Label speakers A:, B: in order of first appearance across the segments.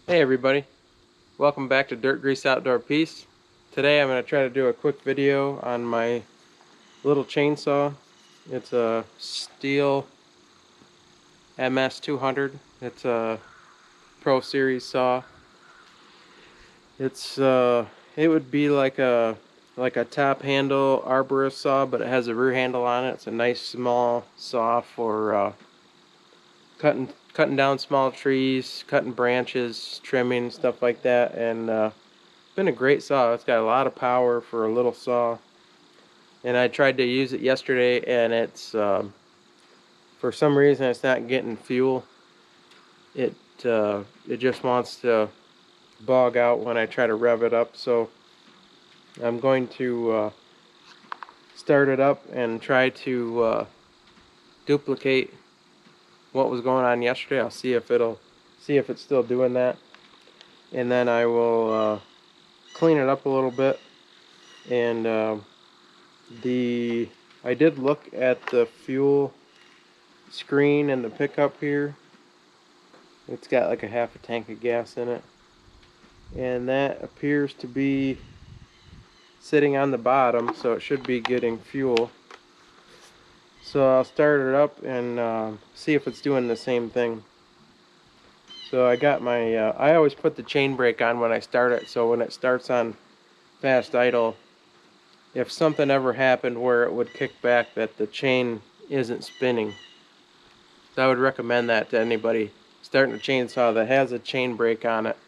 A: Hey everybody, welcome back to Dirt Grease Outdoor Peace. Today I'm going to try to do a quick video on my little chainsaw. It's a Steel MS200. It's a Pro Series saw. It would be like a top handle arborist saw, but it has a rear handle on it. It's a nice small saw for cutting down small trees, cutting branches, trimming, stuff like that, and been a great saw. It's got a lot of power for a little saw, and I tried to use it yesterday, and it's for some reason it's not getting fuel. It just wants to bog out when I try to rev it up. So I'm going to start it up and try to duplicate what was going on yesterday. I'll see if it's still doing that, and then I will clean it up a little bit. And I did look at the fuel screen and the pickup here. It's got like a half a tank of gas in it, and that appears to be sitting on the bottom, so it should be getting fuel. So I'll start it up and see if it's doing the same thing. So I got my I always put the chain brake on when I start it, so when it starts on fast idle, if something ever happened where it would kick back, that the chain isn't spinning. So I would recommend that to anybody starting a chainsaw that has a chain brake on it.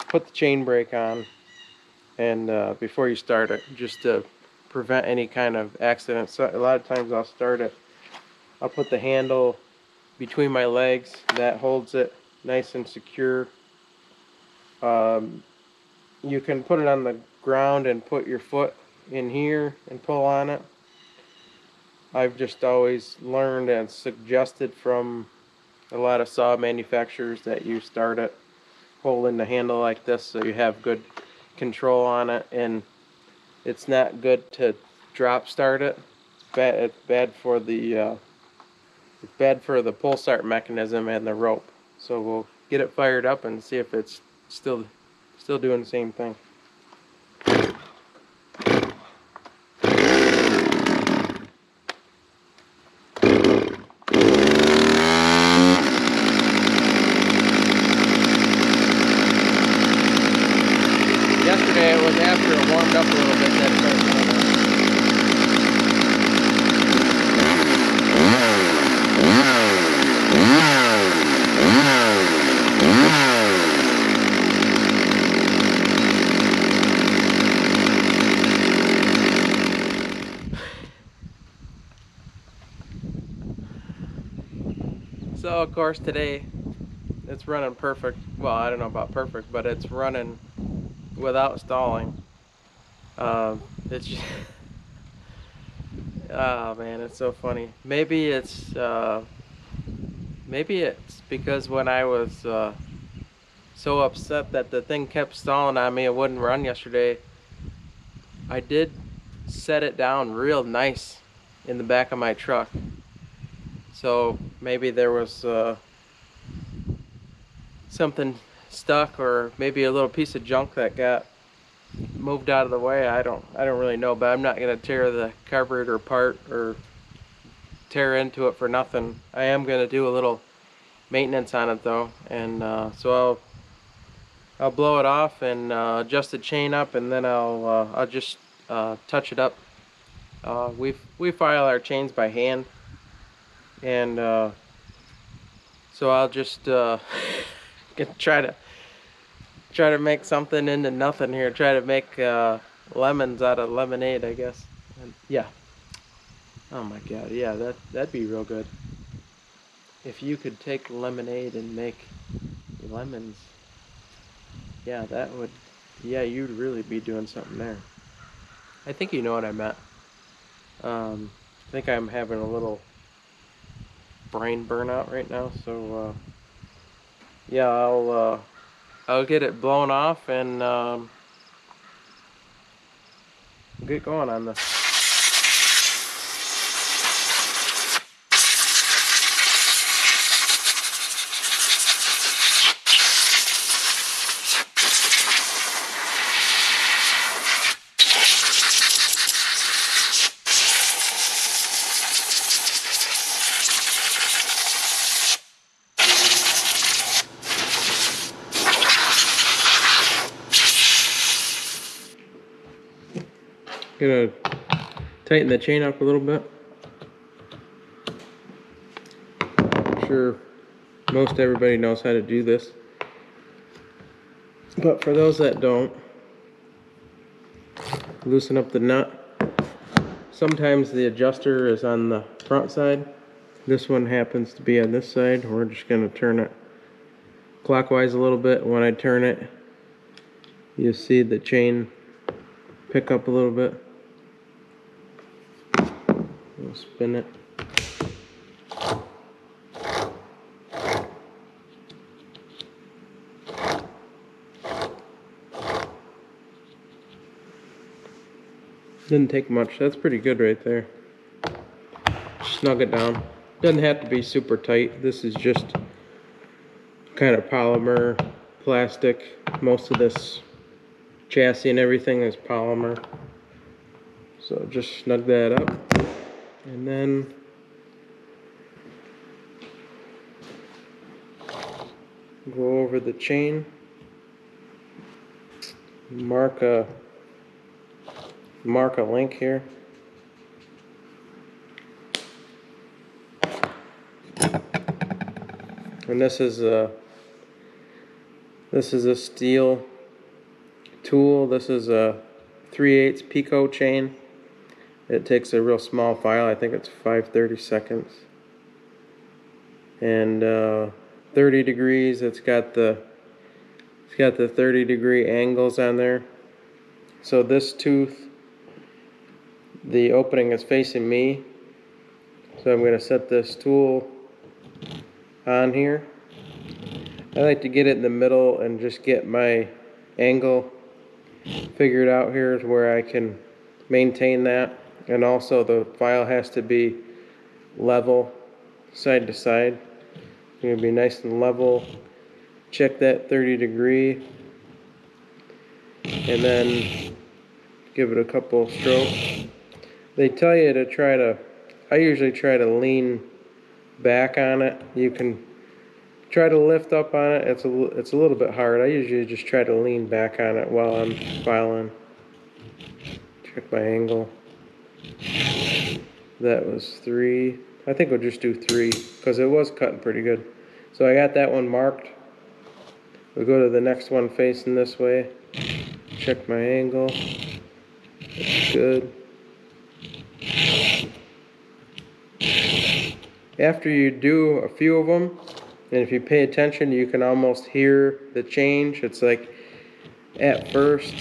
A: Put the chain brake on and before you start it, just to prevent any kind of accident. So a lot of times I'll start it, I'll put the handle between my legs, that holds it nice and secure. You can put it on the ground and put your foot in here and pull on it. I've just always learned and suggested from a lot of saw manufacturers that you start it holding the handle like this, so you have good control on it, and it's not good to drop start it. It's bad for the pull start mechanism and the rope. So we'll get it fired up and see if it's still doing the same thing. Yesterday it was after it warmed up a little bit that it started doing that. So of course today it's running perfect. Well, I don't know about perfect, but it's running without stalling. It's just oh man, it's so funny. Maybe it's because when I was so upset that the thing kept stalling on me, it wouldn't run yesterday, I did set it down real nice in the back of my truck. So maybe there was something stuck, or maybe a little piece of junk that got moved out of the way. I don't really know, but I'm not gonna tear the carburetor apart or tear into it for nothing. I am gonna do a little maintenance on it though, and so I'll blow it off and adjust the chain up, and then I'll just touch it up. We file our chains by hand, and so I'll just try to make something into nothing here. Try to make lemons out of lemonade, I guess. And yeah. Oh my God. Yeah, that'd be real good. If you could take lemonade and make lemons, yeah, that would. Yeah, you'd really be doing something there. I think you know what I meant. I think I'm having a little brain burnout right now, so yeah, I'll get it blown off and get going on this. Gonna tighten the chain up a little bit. I'm sure most everybody knows how to do this, but for those that don't, loosen up the nut. Sometimes the adjuster is on the front side. This one happens to be on this side. We're just going to turn it clockwise a little bit. When I turn it, you see the chain pick up a little bit. We'll spin it. Didn't take much. That's pretty good right there. Snug it down. Doesn't have to be super tight. This is just kind of polymer, plastic. Most of this chassis and everything is polymer. So just snug that up. And then go over the chain. Mark a link here. And this is a steel tool. This is a 3/8 Pico chain. It takes a real small file. I think it's 5/32. And 30 degrees. It's got the 30-degree angles on there. So this tooth, the opening is facing me. So I'm going to set this tool on here. I like to get it in the middle and just get my angle figured out here is where I can maintain that. And also the file has to be level side to side. It's going to be nice and level. Check that 30-degree and then give it a couple strokes. They tell you to try to, I usually try to lean back on it. You can try to lift up on it. It's a little bit hard. I usually just try to lean back on it while I'm filing. Check my angle. That was 3. I think we'll just do 3 because it was cutting pretty good. So I got that one marked. We'll go to the next one facing this way. Check my angle. That's good. After you do a few of them, and if you pay attention, you can almost hear the change. It's like at first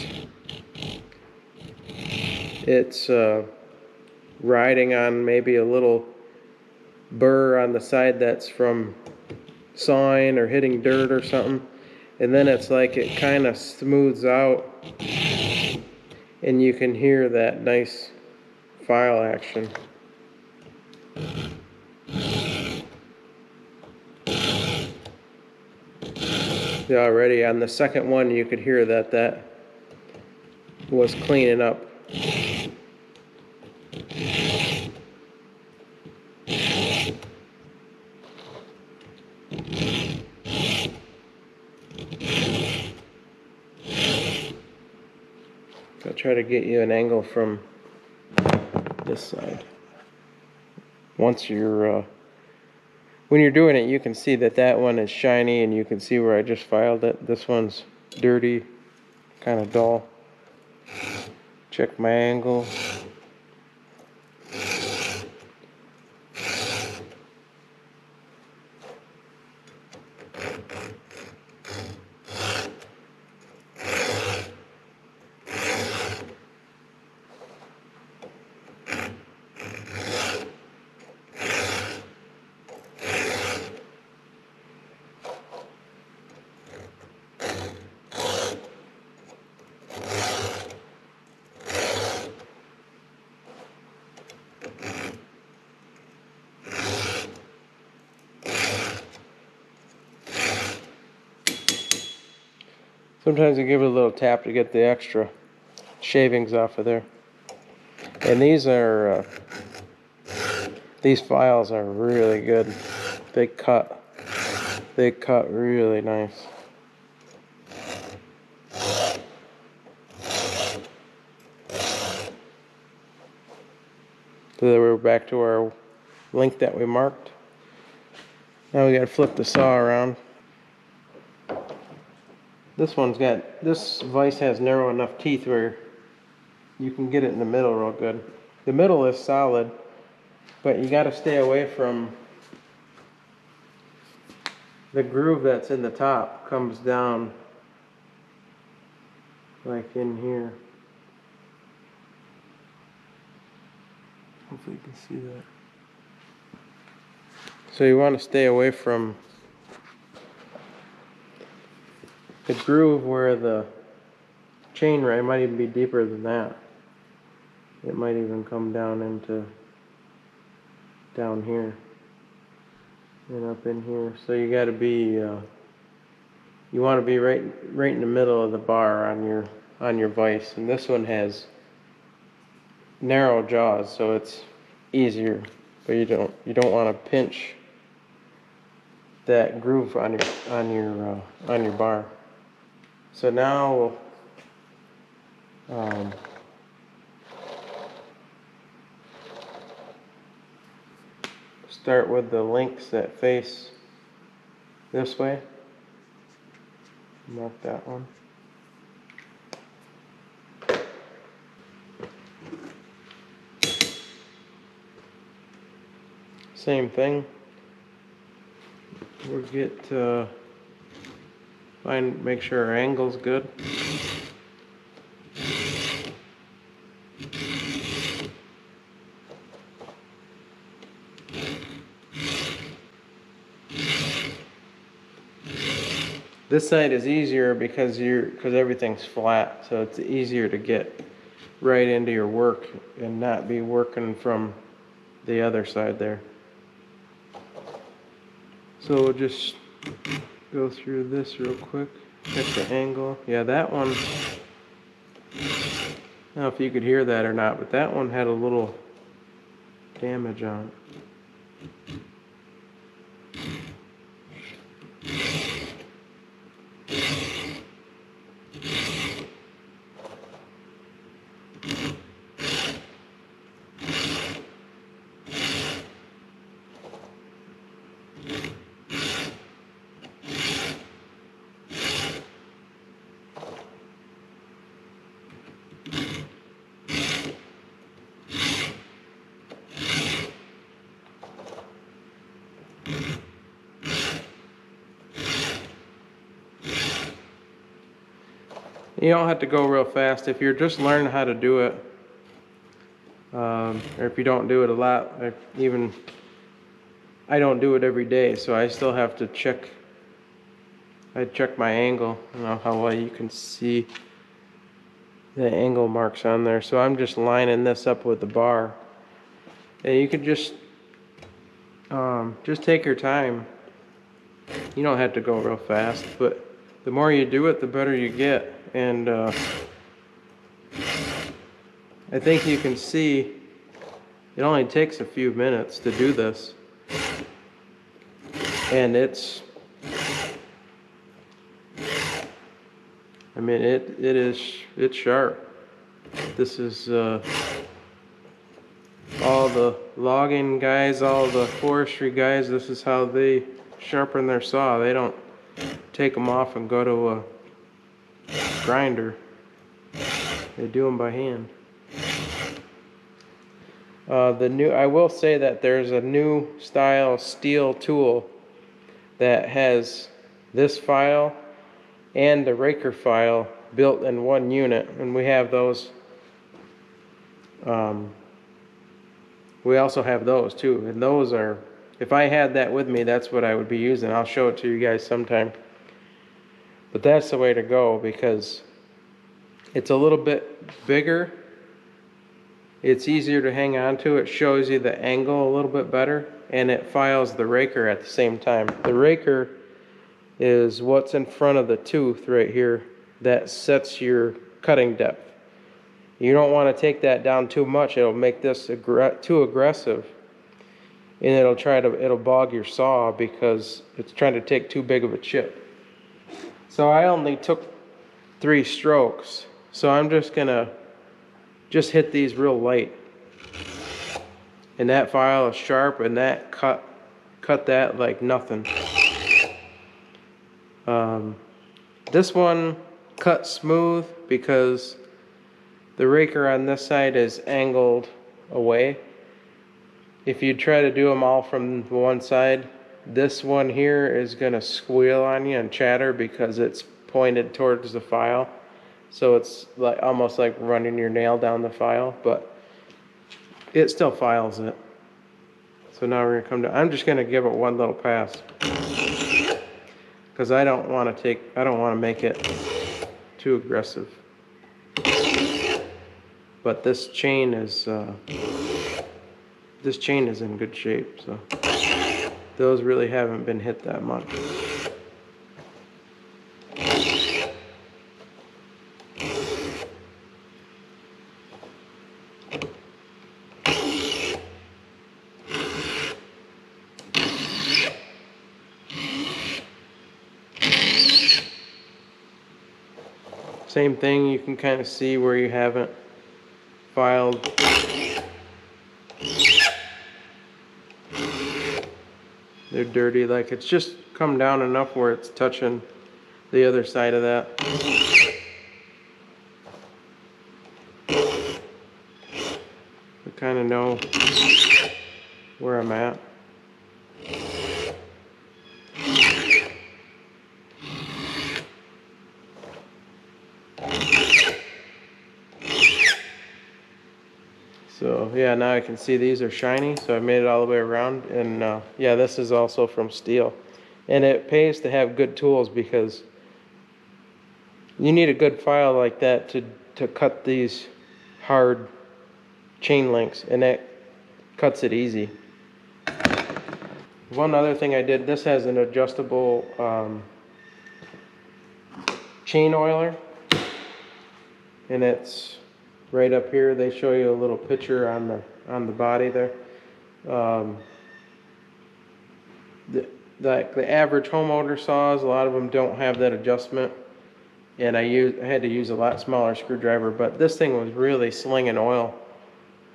A: it's riding on maybe a little burr on the side that's from sawing or hitting dirt or something, and then it's like it kind of smooths out and you can hear that nice file action. Yeah, already on the second one you could hear that was cleaning up. I'll try to get you an angle from this side. Once you're when you're doing it, you can see that one is shiny, and you can see where I just filed it. This one's dirty, kind of dull. Check my angle. Sometimes I give it a little tap to get the extra shavings off of there. And these files are really good. They cut really nice. So then we're back to our length that we marked. Now we gotta flip the saw around. This vise has narrow enough teeth where you can get it in the middle real good. The middle is solid, but you gotta stay away from the groove that's in the top. Comes down like in here. Hopefully you can see that. So you want to stay away from the groove where the chain ray might even be deeper than that. It might even come down into down here and up in here. So you got to be you want to be right in the middle of the bar on your vise. And this one has narrow jaws, so it's easier. But you don't want to pinch that groove on your bar. So now start with the links that face this way. Mark that one. Same thing. We'll make sure our angle's good. This side is easier because everything's flat, so it's easier to get right into your work and not be working from the other side there. So we'll just go through this real quick. Check the angle. Yeah, that one, I don't know if you could hear that or not, but that one had a little damage on it. You don't have to go real fast. If you're just learning how to do it, or if you don't do it a lot, I don't do it every day, so I still have to check. I check my angle. I don't know how well you can see the angle marks on there. So I'm just lining this up with the bar, and you can just take your time. You don't have to go real fast, but the more you do it, the better you get. And I think you can see it only takes a few minutes to do this, and it's sharp. This is all the logging guys, all the forestry guys, this is how they sharpen their saw. They don't take them off and go to a grinder. They do them by hand. I will say that there's a new style steel tool that has this file and the raker file built in one unit, and we have those. We also have those too, and those are, if I had that with me, that's what I would be using. I'll show it to you guys sometime. But that's the way to go because it's a little bit bigger. It's easier to hang on to. It shows you the angle a little bit better, and it files the raker at the same time. The raker is what's in front of the tooth right here that sets your cutting depth. You don't want to take that down too much. It'll make this too aggressive, and it'll bog your saw because it's trying to take too big of a chip. So I only took 3 strokes, so I'm just gonna hit these real light. And that file is sharp, and that cut that like nothing. This one cut smooth because the raker on this side is angled away. If you try to do them all from one side, this one here is gonna squeal on you and chatter because it's pointed towards the file. So it's like almost like running your nail down the file, but it still files it. So now we're gonna come to, I'm just gonna give it one little pass because I don't want to make it too aggressive. But this chain is in good shape, so those really haven't been hit that much. Same thing, you can kind of see where you haven't filed. They're dirty, like it's just come down enough where it's touching the other side of that. I kind of know where I'm at. So yeah, now I can see these are shiny, so I made it all the way around. And yeah, this is also from steel. And it pays to have good tools because you need a good file like that to cut these hard chain links, and that cuts it easy. One other thing I did, this has an adjustable chain oiler, and it's right up here. They show you a little picture on the body there. The average home motor saws, a lot of them don't have that adjustment, and I had to use a lot smaller screwdriver, but this thing was really slinging oil,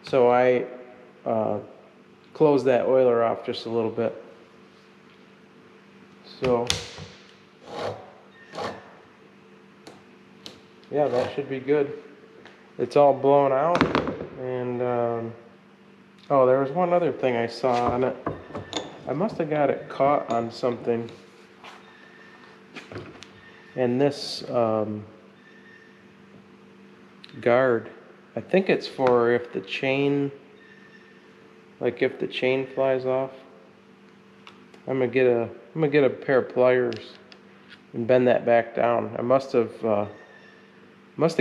A: so I closed that oiler off just a little bit. So yeah, that should be good. It's all blown out, and oh, there was one other thing I saw on it. I must have got it caught on something. And this guard, I think it's for if the chain, like if the chain flies off. I'm gonna get a pair of pliers and bend that back down. I must have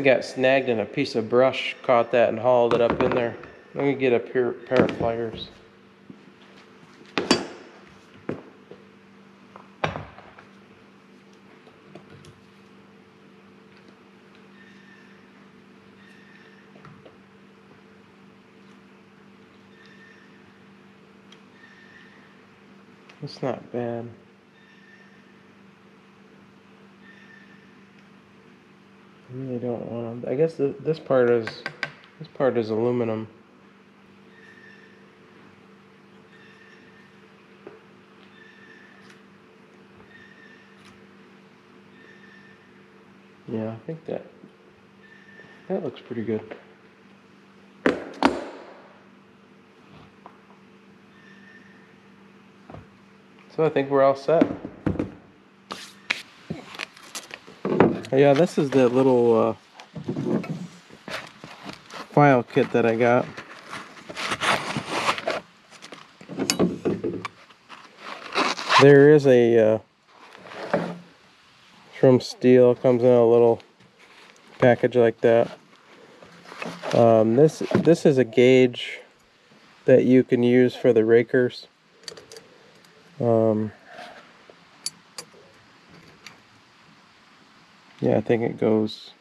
A: got snagged in a piece of brush, caught that and hauled it up in there. I'm gonna get a pair of pliers. It's not bad. I really don't want to. I guess this part is aluminum. Yeah, I think that looks pretty good. So I think we're all set. Yeah, this is the little file kit that I got. There is a from steel, comes in a little package like that. This is a gauge that you can use for the rakers. Yeah, I think it goes,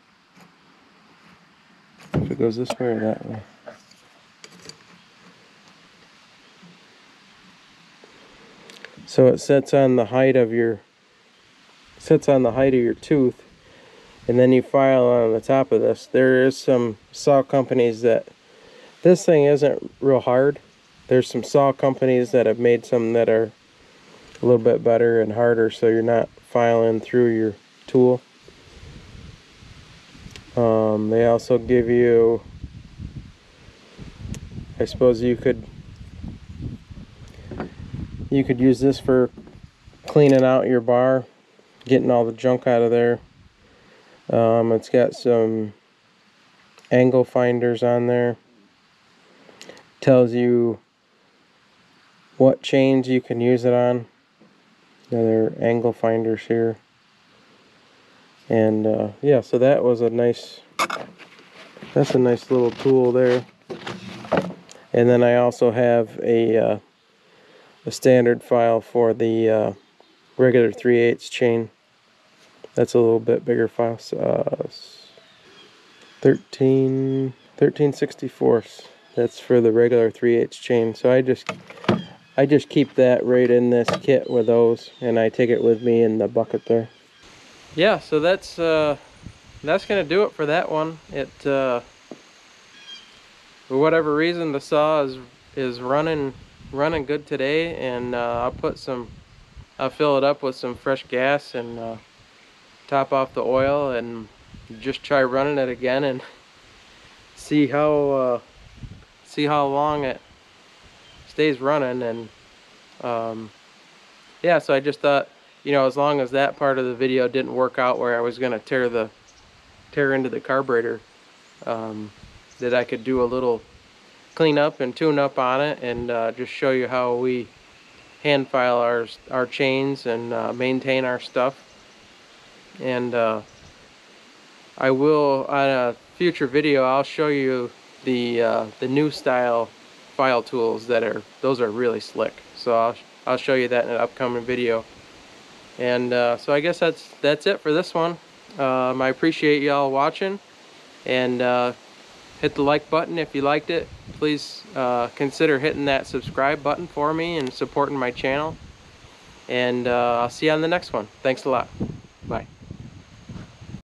A: if it goes this way or that way. So it sets on the height of your tooth, and then you file on the top of this. There is some saw companies that, this thing isn't real hard, There's some saw companies that have made some that are a little bit better and harder, so you're not filing through your tool. They also give you, I suppose you could use this for cleaning out your bar, getting all the junk out of there. It's got some angle finders on there. Tells you what chains you can use it on. Another angle finders here. And yeah, so that was that's a nice little tool there. And then I also have a standard file for the regular 3/8 chain. That's a little bit bigger file. 13/64. That's for the regular 3/8 chain. So I just keep that right in this kit with those, and I take it with me in the bucket there. Yeah, so that's gonna do it for that one. For whatever reason, the saw is running good today, and I'll fill it up with some fresh gas and top off the oil and just try running it again and see how long it stays running. And yeah, so I just thought, you know, as long as that part of the video didn't work out where I was gonna tear into the carburetor, that I could do a little clean up and tune up on it, and just show you how we hand file our chains and maintain our stuff. And I will, on a future video, I'll show you the new style file tools those are really slick. So I'll show you that in an upcoming video. And so I guess that's it for this one. I appreciate y'all watching, and hit the like button if you liked it. Please consider hitting that subscribe button for me and supporting my channel. And I'll see you on the next one. Thanks a lot. Bye.